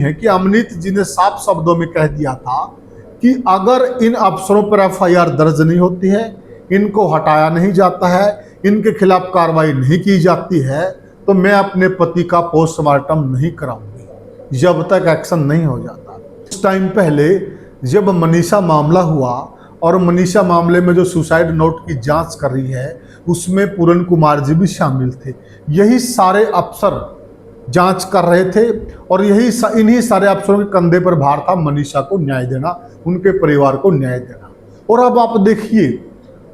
है कि अमनीत जी ने साफ शब्दों में कह दिया था कि अगर इन अफसरों पर एफआईआर दर्ज नहीं होती है, इनको हटाया नहीं जाता है, इनके खिलाफ कार्रवाई नहीं की जाती है, तो मैं अपने पति का पोस्टमार्टम नहीं कराऊंगी जब तक एक्शन नहीं हो जाता। कुछ टाइम पहले जब मनीषा मामला हुआ और मनीषा मामले में जो सुसाइड नोट की जांच कर रही है उसमें पूरन कुमार जी भी शामिल थे। यही सारे अफसर जांच कर रहे थे और इन्हीं सारे अफसरों के कंधे पर भार था मनीषा को न्याय देना, उनके परिवार को न्याय देना। और अब आप देखिए,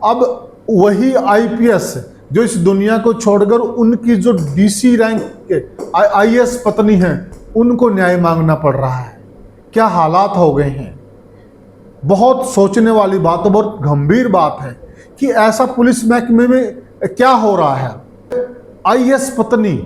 अब वही आईपीएस जो इस दुनिया को छोड़कर उनकी जो डीसी रैंक के आईएएस पत्नी है उनको न्याय मांगना पड़ रहा है। क्या हालात हो गए हैं। बहुत सोचने वाली बात, बहुत गंभीर बात है कि ऐसा पुलिस महकमे में क्या हो रहा है। आईएएस पत्नी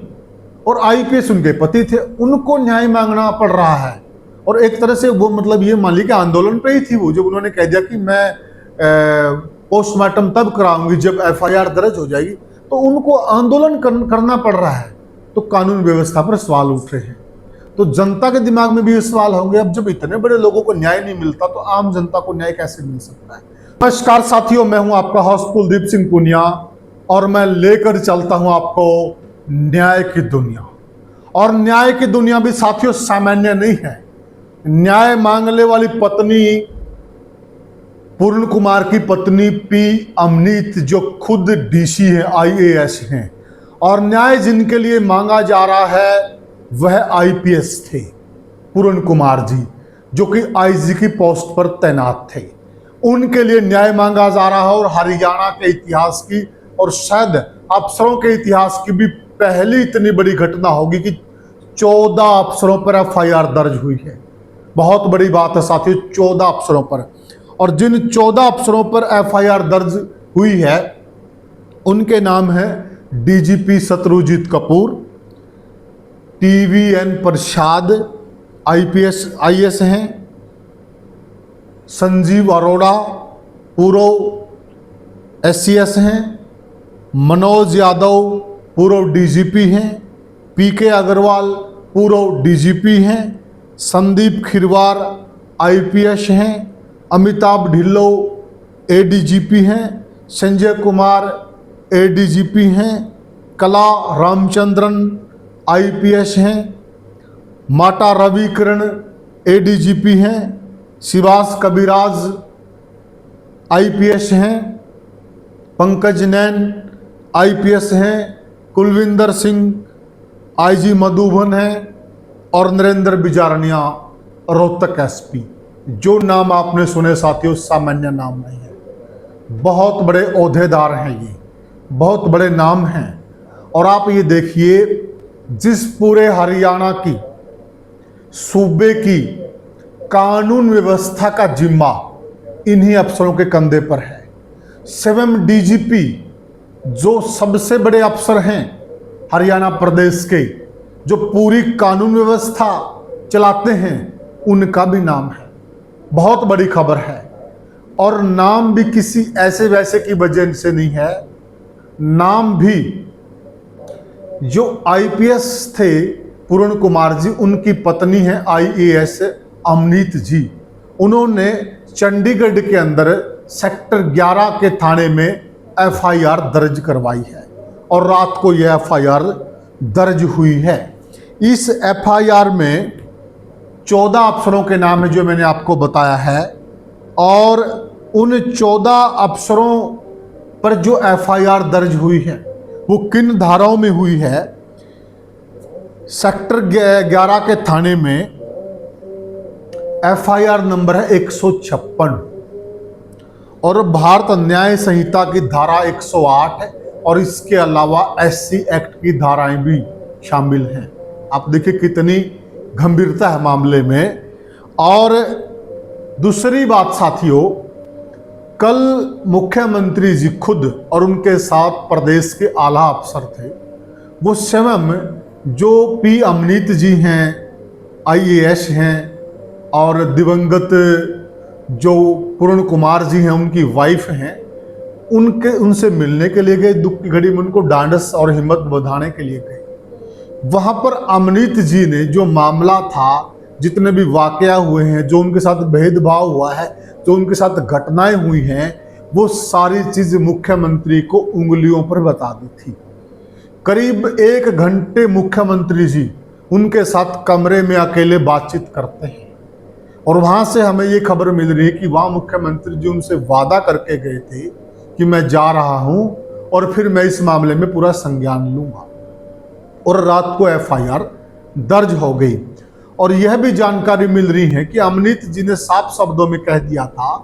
और आईपीएस उनके पति थे, उनको न्याय मांगना पड़ रहा है। और एक तरह से वो मतलब ये मान ली कि आंदोलन पे ही थी वो, जब उन्होंने कह दिया कि मैं पोस्टमार्टम तब कराऊंगी जब एफआईआर दर्ज हो जाएगी, तो उनको आंदोलन करना पड़ रहा है। तो कानून व्यवस्था पर सवाल उठ रहे हैं। तो जनता के दिमाग में भी ये सवाल होंगे, अब जब इतने बड़े लोगों को न्याय नहीं मिलता तो आम जनता को न्याय कैसे मिल सकता है। नमस्कार साथियों, मैं हूं आपका होस्ट कुलदीप सिंह पुनिया और मैं लेकर चलता हूं आपको न्याय की दुनिया। और न्याय की दुनिया भी साथियों सामान्य नहीं है। न्याय मांगने वाली पत्नी पूर्ण कुमार की पत्नी पी अमनीत जो खुद डीसी है, आईएएस हैं, और न्याय जिनके लिए मांगा जा रहा है वह आईपीएस थे पूर्ण कुमार जी, जो कि आईजी की पोस्ट पर तैनात थे। उनके लिए न्याय मांगा जा रहा है और हरियाणा के इतिहास की और शायद अफसरों के इतिहास की भी पहली इतनी बड़ी घटना होगी कि 14 अफसरों पर एफआईआर दर्ज हुई है। बहुत बड़ी बात है साथियों, 14 अफसरों पर। और जिन 14 अफसरों पर एफआईआर दर्ज हुई है उनके नाम है डीजीपी शत्रुजीत कपूर, टीवीएन प्रसाद आईएएस हैं, संजीव अरोड़ा पूर्व एससीएस हैं, मनोज यादव पूर्व डीजीपी हैं, पीके अग्रवाल पूर्व डीजीपी हैं, संदीप खिरवार आईपीएस हैं, अमिताभ ढिल्लो एडीजीपी हैं, संजय कुमार एडीजीपी हैं, कला रामचंद्रन आईपीएस हैं, माटा रविकिरण एडीजीपी हैं, शिवास कविराज आईपीएस हैं, पंकज नैन आईपीएस हैं, कुलविंदर सिंह आईजी मधुबन हैं और नरेंद्र बिजारनिया रोहतक एसपी। जो नाम आपने सुने साथियों सामान्य नाम नहीं है, बहुत बड़े ओहदेदार हैं, ये बहुत बड़े नाम हैं। और आप ये देखिए, जिस पूरे हरियाणा की सूबे की कानून व्यवस्था का जिम्मा इन्हीं अफसरों के कंधे पर है। स्वयं डीजीपी जो सबसे बड़े अफसर हैं हरियाणा प्रदेश के, जो पूरी कानून व्यवस्था चलाते हैं, उनका भी नाम है। बहुत बड़ी खबर है। और नाम भी किसी ऐसे वैसे की वजह से नहीं है, नाम भी जो आईपीएस थे पूर्ण कुमार जी, उनकी पत्नी है आईएएस अमनीत जी। उन्होंने चंडीगढ़ के अंदर सेक्टर 11 के थाने में एफआईआर दर्ज करवाई है और रात को यह एफआईआर दर्ज हुई है। इस एफआईआर में 14 अफसरों के नाम है जो मैंने आपको बताया है। और उन 14 अफसरों पर जो एफआईआर दर्ज हुई है वो किन धाराओं में हुई है। सेक्टर 11 के थाने में एफआईआर नंबर है 156 और भारत न्याय संहिता की धारा 108 है और इसके अलावा एससी एक्ट की धाराएं भी शामिल हैं। आप देखिए कितनी गंभीरता है मामले में। और दूसरी बात साथियों, कल मुख्यमंत्री जी खुद और उनके साथ प्रदेश के आला अफसर थे, वो स्वयं जो पी अमनीत जी हैं, आईएएस हैं, और दिवंगत जो पूर्ण कुमार जी हैं उनकी वाइफ हैं, उनसे मिलने के लिए गए। दुख की घड़ी में उनको ढांढस और हिम्मत बढ़ाने के लिए गए। वहां पर अमनीत जी ने जो मामला था जितने भी वाकया हुए हैं, जो उनके साथ भेदभाव हुआ है, जो उनके साथ घटनाएं हुई हैं, वो सारी चीज मुख्यमंत्री को उंगलियों पर बता दी थी। करीब 1 घंटे मुख्यमंत्री जी उनके साथ कमरे में अकेले बातचीत करते हैं और वहां से हमें ये खबर मिल रही है कि वहां मुख्यमंत्री जी उनसे वादा करके गए थे कि मैं जा रहा हूं और फिर मैं इस मामले में पूरा संज्ञान लूंगा। और रात को एफआईआर दर्ज हो गई। और यह भी जानकारी मिल रही है कि अमनीत जी ने साफ शब्दों में कह दिया था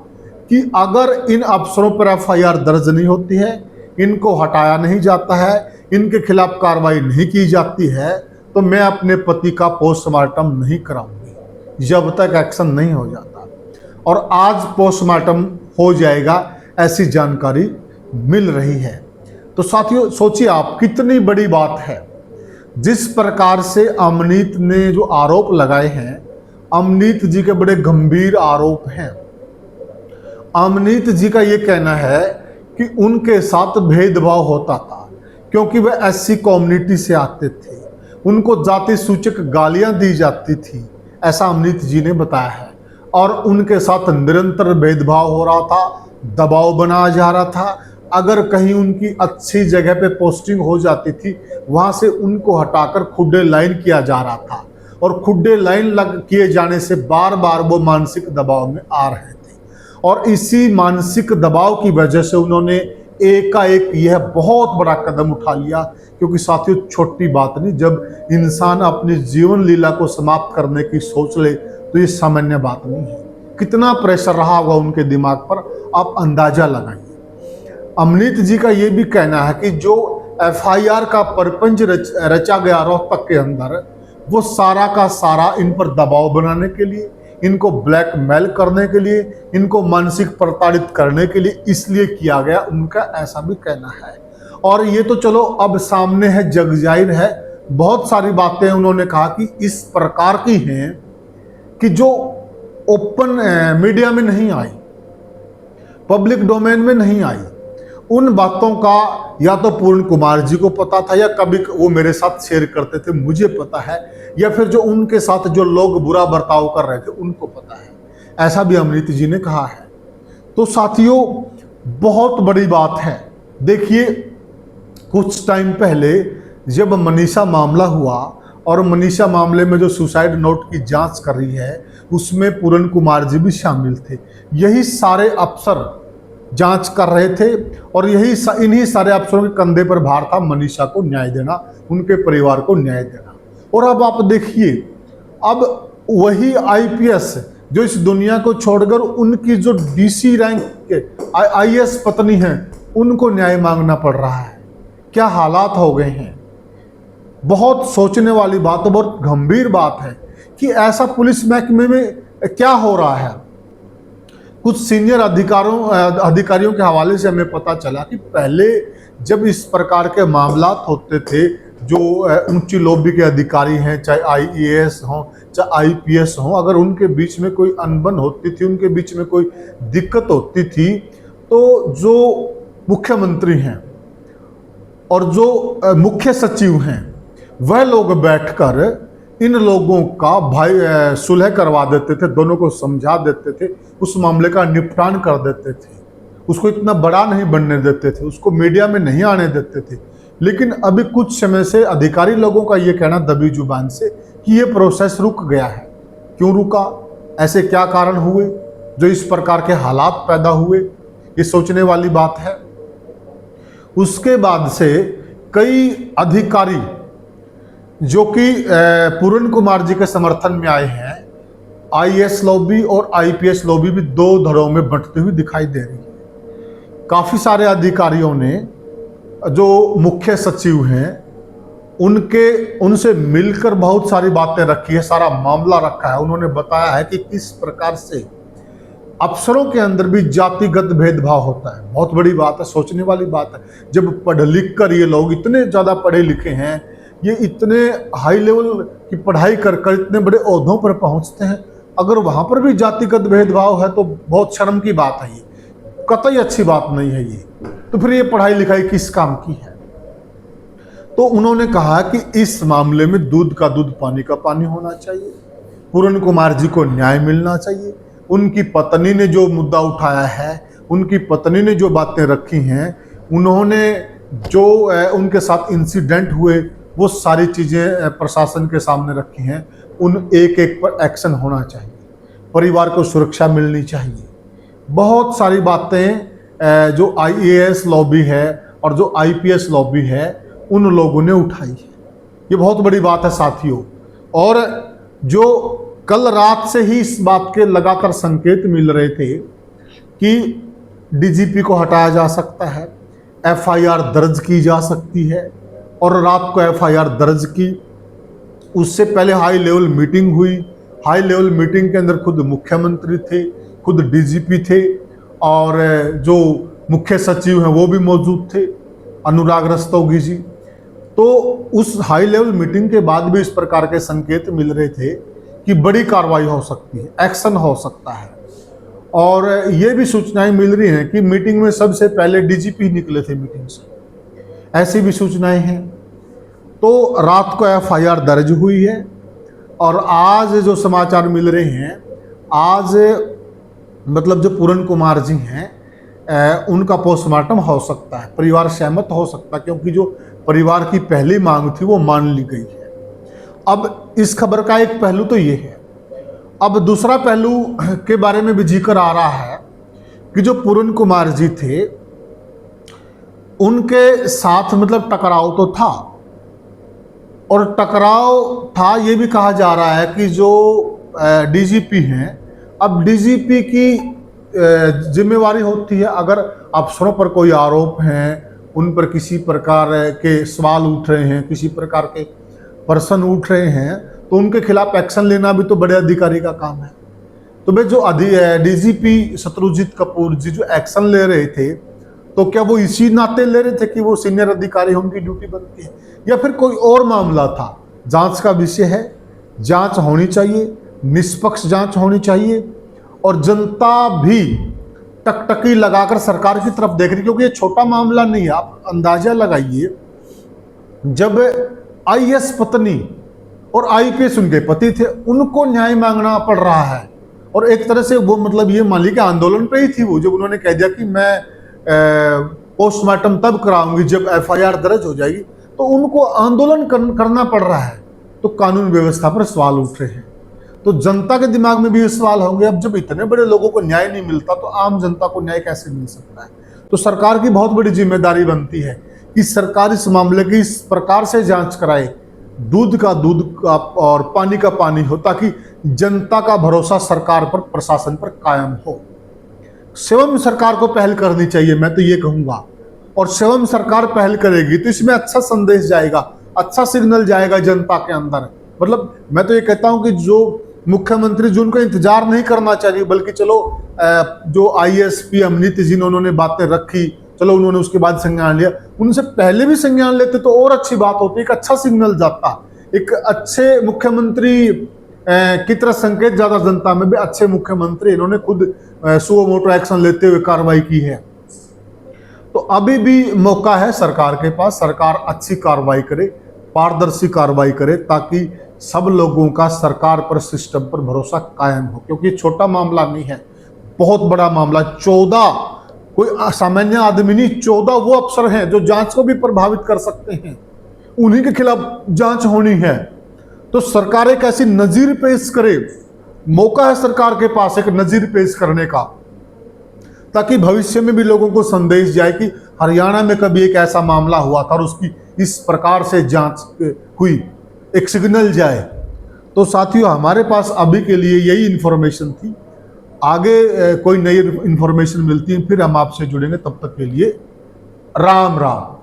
कि अगर इन अफसरों पर एफआईआर दर्ज नहीं होती है, इनको हटाया नहीं जाता है, इनके खिलाफ कार्रवाई नहीं की जाती है, तो मैं अपने पति का पोस्टमार्टम नहीं कराऊंगी जब तक एक्शन नहीं हो जाता। और आज पोस्टमार्टम हो जाएगा, ऐसी जानकारी मिल रही है। तो साथियों, सोचिए आप, कितनी बड़ी बात है। जिस प्रकार से अमनीत ने जो आरोप लगाए हैं, अमनीत जी के बड़े गंभीर आरोप हैं। अमनीत जी का ये कहना है कि उनके साथ भेदभाव होता था क्योंकि वह एससी कम्युनिटी से आते थे, उनको जाति सूचक गालियां दी जाती थी, ऐसा अमनीत जी ने बताया है। और उनके साथ निरंतर भेदभाव हो रहा था, दबाव बनाया जा रहा था। अगर कहीं उनकी अच्छी जगह पे पोस्टिंग हो जाती थी, वहां से उनको हटाकर खुड्डे लाइन किया जा रहा था और खुड्डे लाइन लग किए जाने से बार बार वो मानसिक दबाव में आ रहे थे। और इसी मानसिक दबाव की वजह से उन्होंने एकाएक यह बहुत बड़ा कदम उठा लिया। क्योंकि साथियों, छोटी बात नहीं, जब इंसान अपनी जीवन लीला को समाप्त करने की सोच ले तो ये सामान्य बात नहीं है। कितना प्रेशर रहा होगा उनके दिमाग पर, आप अंदाजा लगाइए। अमनीत जी का ये भी कहना है कि जो एफआईआर का परपंच रचा गया रोहतक के अंदर, वो सारा का सारा इन पर दबाव बनाने के लिए, इनको ब्लैकमेल करने के लिए, इनको मानसिक प्रताड़ित करने के लिए इसलिए किया गया, उनका ऐसा भी कहना है। और ये तो चलो अब सामने है, जग जाहिर है। बहुत सारी बातें उन्होंने कहा कि इस प्रकार की हैं कि जो ओपन मीडिया में नहीं आई, पब्लिक डोमेन में नहीं आई। उन बातों का या तो पूर्ण कुमार जी को पता था, या कभी वो मेरे साथ शेयर करते थे, मुझे पता है, या फिर जो उनके साथ जो लोग बुरा बर्ताव कर रहे थे उनको पता है। ऐसा भी अमनीत जी ने कहा है। तो साथियों, बहुत बड़ी बात है। देखिए, कुछ टाइम पहले जब मनीषा मामला हुआ और मनीषा मामले में जो सुसाइड नोट की जांच कर रही है, उसमें पूर्ण कुमार जी भी शामिल थे। यही सारे अफसर जांच कर रहे थे और इन्हीं सारे अफसरों के कंधे पर भार था मनीषा को न्याय देना, उनके परिवार को न्याय देना। और अब आप देखिए, अब वही आईपीएस जो इस दुनिया को छोड़कर उनकी जो डीसी रैंक के आईएएस पत्नी हैं, उनको न्याय मांगना पड़ रहा है। क्या हालात हो गए हैं। बहुत सोचने वाली बात है, बहुत गंभीर बात है कि ऐसा पुलिस महकमे में क्या हो रहा है। कुछ सीनियर अधिकारियों के हवाले से हमें पता चला कि पहले जब इस प्रकार के मामलात होते थे, जो ऊंची लॉबी के अधिकारी हैं, चाहे आईएएस हों चाहे आईपीएस हों, अगर उनके बीच में कोई अनबन होती थी, उनके बीच में कोई दिक्कत होती थी, तो जो मुख्यमंत्री हैं और जो मुख्य सचिव हैं, वह लोग बैठकर इन लोगों का भाई सुलह करवा देते थे, दोनों को समझा देते थे, उस मामले का निपटान कर देते थे, उसको इतना बड़ा नहीं बनने देते थे, उसको मीडिया में नहीं आने देते थे। लेकिन अभी कुछ समय से अधिकारी लोगों का ये कहना दबी जुबान से कि ये प्रोसेस रुक गया है। क्यों रुका, ऐसे क्या कारण हुए जो इस प्रकार के हालात पैदा हुए, ये सोचने वाली बात है। उसके बाद से कई अधिकारी जो कि पूर्ण कुमार जी के समर्थन में आए हैं, आईएएस लॉबी और आईपीएस लॉबी भी दो धड़ों में बंटती हुई दिखाई दे रही है। काफ़ी सारे अधिकारियों ने, जो मुख्य सचिव हैं, उनसे मिलकर बहुत सारी बातें रखी है, सारा मामला रखा है। उन्होंने बताया है कि किस प्रकार से अफसरों के अंदर भी जातिगत भेदभाव होता है। बहुत बड़ी बात है, सोचने वाली बात है। जब पढ़ लिख कर ये लोग इतने ज़्यादा पढ़े लिखे हैं, ये इतने हाई लेवल की पढ़ाई कर इतने बड़े ओहदों पर पहुंचते हैं, अगर वहां पर भी जातिगत भेदभाव है तो बहुत शर्म की बात है। ये कतई अच्छी बात नहीं है। ये तो फिर ये पढ़ाई लिखाई किस काम की है। तो उन्होंने कहा कि इस मामले में दूध का दूध पानी का पानी होना चाहिए। पूरन कुमार जी को न्याय मिलना चाहिए। उनकी पत्नी ने जो मुद्दा उठाया है, उनकी पत्नी ने जो बातें रखी हैं, उन्होंने जो उनके साथ इंसिडेंट हुए वो सारी चीज़ें प्रशासन के सामने रखी हैं। उन एक एक पर एक्शन होना चाहिए, परिवार को सुरक्षा मिलनी चाहिए। बहुत सारी बातें जो IAS लॉबी है और जो IPS लॉबी है उन लोगों ने उठाई है। ये बहुत बड़ी बात है साथियों। और जो कल रात से ही इस बात के लगातार संकेत मिल रहे थे कि DGP को हटाया जा सकता है, FIR दर्ज की जा सकती है, और रात को FIR दर्ज की। उससे पहले हाई लेवल मीटिंग हुई। हाई लेवल मीटिंग के अंदर खुद मुख्यमंत्री थे, खुद DGP थे, और जो मुख्य सचिव हैं वो भी मौजूद थे, अनुराग रस्तोगी जी। तो उस हाई लेवल मीटिंग के बाद भी इस प्रकार के संकेत मिल रहे थे कि बड़ी कार्रवाई हो सकती है, एक्शन हो सकता है। और ये भी सूचनाएं मिल रही हैं कि मीटिंग में सबसे पहले DGP निकले थे मीटिंग से, ऐसी भी सूचनाएं हैं। तो रात को FIR दर्ज हुई है, और आज जो समाचार मिल रहे हैं, आज मतलब जो पूरन कुमार जी हैं उनका पोस्टमार्टम हो सकता है, परिवार सहमत हो सकता है, क्योंकि जो परिवार की पहली मांग थी वो मान ली गई है। अब इस खबर का एक पहलू तो ये है। अब दूसरा पहलू के बारे में भी जिक्र आ रहा है कि जो पूरन कुमार जी थे उनके साथ मतलब टकराव तो था, और टकराव था ये भी कहा जा रहा है कि जो DGP हैं, अब DGP की जिम्मेवारी होती है, अगर अफसरों पर कोई आरोप हैं, उन पर किसी प्रकार के सवाल उठ रहे हैं, किसी प्रकार के प्रश्न उठ रहे हैं, तो उनके खिलाफ एक्शन लेना भी तो बड़े अधिकारी का काम है। तो भाई जो DGP शत्रुजीत कपूर जी जो एक्शन ले रहे थे, तो क्या वो इसी नाते ले रहे थे कि वो सीनियर अधिकारी, उनकी ड्यूटी बनती है, या फिर कोई और मामला था? जांच का विषय है, जांच होनी चाहिए, निष्पक्ष जांच होनी चाहिए, और जनता भी टकटकी लगाकर सरकार की तरफ देख रही, क्योंकि ये छोटा मामला नहीं है। आप अंदाजा लगाइए, जब IAS पत्नी और IPS उनके पति थे, उनको न्याय मांगना पड़ रहा है, और एक तरह से वो मतलब ये मान ली कि आंदोलन पे ही थी वो, जब उन्होंने कह दिया कि मैं पोस्टमार्टम तब कराऊंगी जब FIR दर्ज हो जाएगी, तो उनको आंदोलन करना पड़ रहा है। तो कानून व्यवस्था पर सवाल उठ रहे हैं। तो जनता के दिमाग में भी ये सवाल होंगे, अब जब इतने बड़े लोगों को न्याय नहीं मिलता तो आम जनता को न्याय कैसे मिल सकता है? तो सरकार की बहुत बड़ी जिम्मेदारी बनती है कि सरकार इस मामले की इस प्रकार से जांच कराए, दूध का दूध का और पानी का पानी हो, ताकि जनता का भरोसा सरकार पर, प्रशासन पर कायम हो। स्वयं सरकार को पहल करनी चाहिए, मैं तो ये कहूंगा, और स्वयं सरकार पहल करेगी तो इसमें अच्छा संदेश जाएगा, अच्छा सिग्नल जाएगा जनता के अंदर। मतलब मैं तो ये कहता हूं कि जो मुख्यमंत्री जो उनको इंतजार नहीं करना चाहिए, बल्कि चलो जो IAS PM नीति जिन्होंने बातें रखी, चलो उन्होंने उसके बाद संज्ञान लिया, उनसे पहले भी संज्ञान लेते तो और अच्छी बात होती, एक अच्छा सिग्नल जाता, एक अच्छे मुख्यमंत्री की तरह संकेत ज्यादा जनता में भी। अच्छे मुख्यमंत्री, इन्होंने खुद सुओ मोटो एक्शन लेते हुए कार्रवाई की है। तो अभी भी मौका है सरकार के पास, सरकार अच्छी कार्रवाई करे, पारदर्शी कार्रवाई करे, ताकि सब लोगों का सरकार पर, सिस्टम पर भरोसा कायम हो, क्योंकि छोटा मामला नहीं है, बहुत बड़ा मामला। 14 कोई सामान्य आदमी नहीं, 14 वो अफसर हैं जो जांच को भी प्रभावित कर सकते हैं, उन्हीं के खिलाफ जांच होनी है। तो सरकार एक ऐसी नजीर पेश करे, मौका है सरकार के पास एक नजीर पेश करने का, ताकि भविष्य में भी लोगों को संदेश जाए कि हरियाणा में कभी एक ऐसा मामला हुआ था और उसकी इस प्रकार से जांच हुई, एक सिग्नल जाए। तो साथियों, हमारे पास अभी के लिए यही इन्फॉर्मेशन थी। आगे कोई नई इन्फॉर्मेशन मिलती है फिर हम आपसे जुड़ेंगे, तब तक के लिए राम राम।